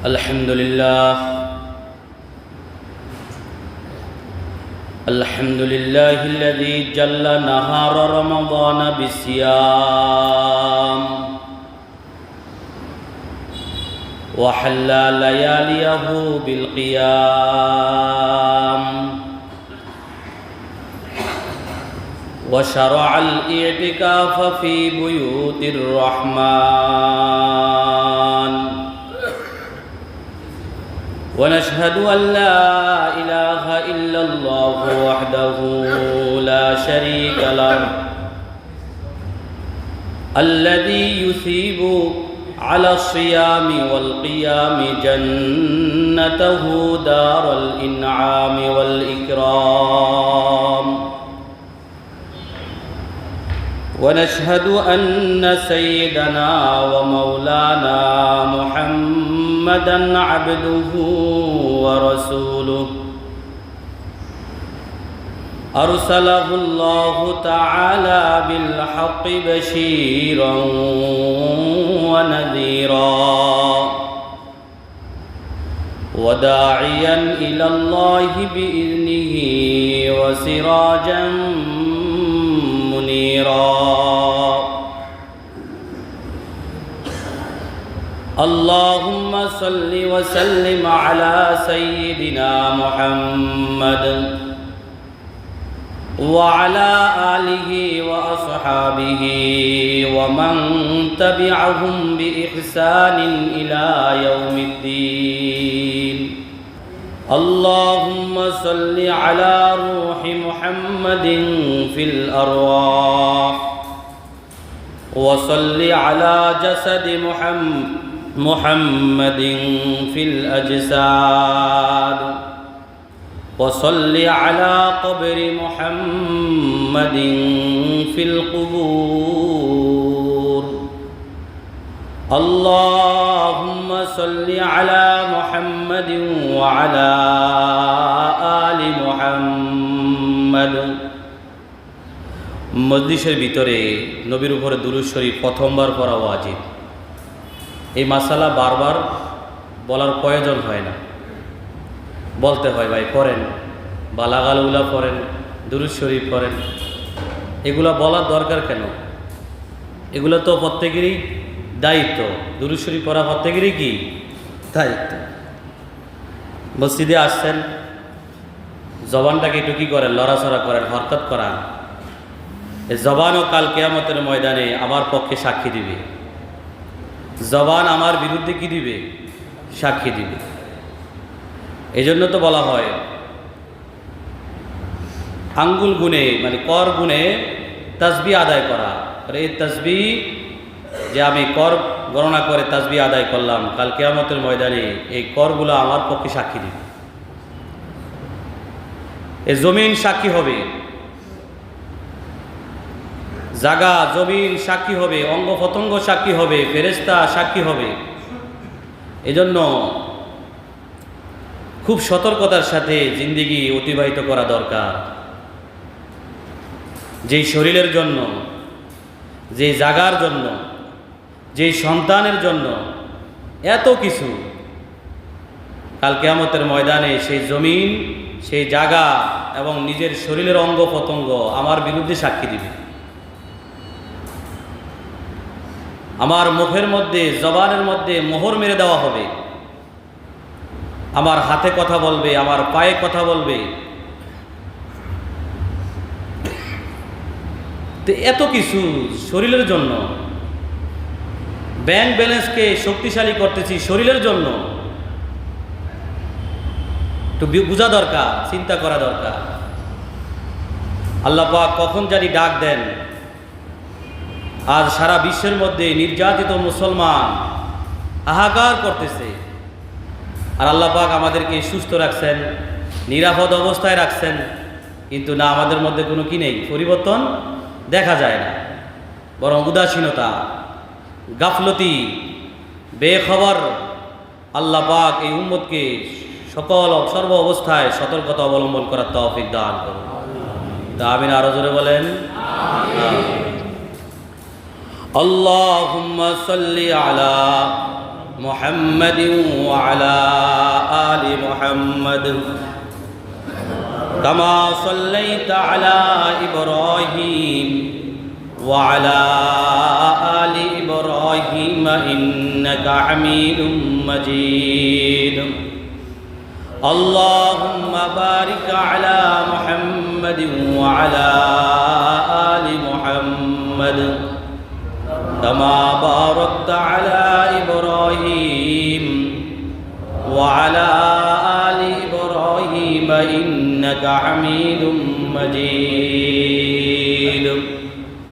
الحمد لله الذي جل نهار رمضان بالصيام وحل لياليه بالقيام وشرع الاعتكاف في بيوت الرحمن ونشهد أن لا إله إلا الله وحده لا شريك له الذي يثيب على الصيام والقيام جنته دار الإنعام والإكرام ونشهد أن سيدنا ومولانا محمدًا عبده ورسوله أرسله الله تعالى بالحق بشيرا ونذيرا وداعيا إلى الله بإذنه وسراجا منيرا اللهم صل وسلم على سيدنا محمد وعلى آله وأصحابه ومن تبعهم بإحسان إلى يوم الدين اللهم صل على روح محمد في الأرواح وصل على جسد محمد في الأجساد وصل على قبر محمد في القبور اللهم صل على محمد وعلى آل محمد মজলিসের ভিতরে নবীর উপরে দুরূদ শরীফ প্রথমবার পড়া ওয়াজিব। এই মাসালা বারবার বলার প্রয়োজন হয় না, বলতে হয় ভাই পড়েন, বালাগালগুলা পড়েন, দুরূদ শরীফ পড়েন। এগুলা বলার দরকার কেন? এগুলো তো প্রত্যেকেরই দায়িত্ব। দুরূদ শরীফ পড়া প্রত্যেকেরই কি দায়িত্ব। মসজিদে আসছেন, জবানটাকে একটু কী করেন, লড়াচড়া করেন, হরকত করান। এই জবানও কাল কিয়ামতের ময়দানে আমার পক্ষে সাক্ষী দিবে, জবান আমার বিরুদ্ধে কি দিবে? সাক্ষী দিবে। এই জন্য তো বলা হয় আঙ্গুল গুনে মানে কর গুনে তাসবিহ আদায় করা। এই তাসবিহ যে আমি কর গণনা করে তাসবিহ আদায় করলাম, কাল কিয়ামতের ময়দানে এই করগুলো আমার পক্ষে সাক্ষী দিবে। এই জমিন সাক্ষী হবে, জাগা জমিন সাক্ষী হবে, অঙ্গ প্রত্যঙ্গ সাক্ষী হবে, ফেরেশতা সাক্ষী হবে। এজন্য খুব সতর্কতার সাথে জিন্দেগি অতিবাহিত করা দরকার। যেই শরীরের জন্য, যেই জাগার জন্য, যেই সন্তানের জন্য এত কিছু, কাল কিয়ামতের ময়দানে সেই জমিন, সেই জাগা এবং নিজের শরীরের অঙ্গ প্রত্যঙ্গ আমার বিরুদ্ধে সাক্ষী দিবে। আমার মুখের মধ্যে, জবানের মধ্যে মোহর মেরে দেওয়া হবে। আমার হাতে কথা বলবে, আমার পায়ে কথা বলবে। তো এত কিছু শরীরের জন্য, ব্যাংক ব্যালেন্সকে শক্তিশালী করতেছি শরীরের জন্য। একটু বোঝা দরকার, চিন্তা করা দরকার। আল্লাহ পাক কখন জানি ডাক দেন। আজ সারা বিশ্বের মধ্যে নির্যাতিত মুসলমান হাহাকার করতেছে, আর আল্লাহ পাক আমাদেরকে সুস্থ রাখছেন, নিরাপদ অবস্থায় রাখছেন, কিন্তু না আমাদের মধ্যে কোনো কি নেই, পরিবর্তন দেখা যায় না। বরং উদাসীনতা, গাফলতি, বেখবর। আল্লাহ পাক এই উম্মতকে সকল সর্ব অবস্থায় সতর্কতা অবলম্বন করার তৌফিক দান করুন। তা আমিন আরো জোরে বলেন আমিন। আল্লাহুম্মা সাল্লি আলা محمد وعلى آل محمد كما صليت على إبراهيم وعلى آل إبراهيم إنك حميد مجيد اللهم بارك على محمد وعلى آل محمد كما باركت على إبراهيم وعلى آل إبراهيم إنك حميد مجيد